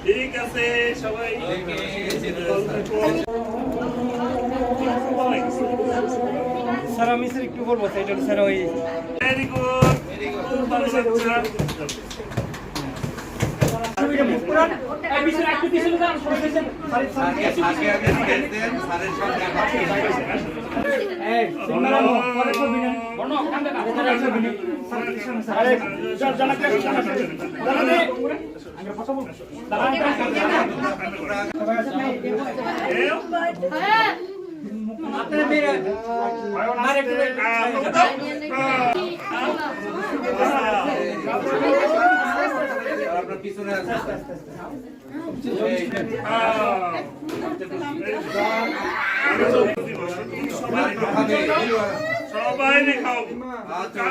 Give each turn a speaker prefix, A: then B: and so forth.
A: ঠিক আছে সবাই
B: স্যার আমি স্যার একটু বলবো এটা স্যার ওই
A: ভেরি গুড খুব ভালো বাচ্চা
B: পুরান এই বিষয়ে একটু পিছনে যান প্রফেসর এই সিগন্যাল পরে ছবি নেন বর্ণ কান্দে না ছবি নেন আরে চল জানা কে জানা দে আমরা কথা বল আপনারা মেরে মারে একটু
C: আপনার পিছনে আছে
A: সবাই দেখাও
C: আচ্ছা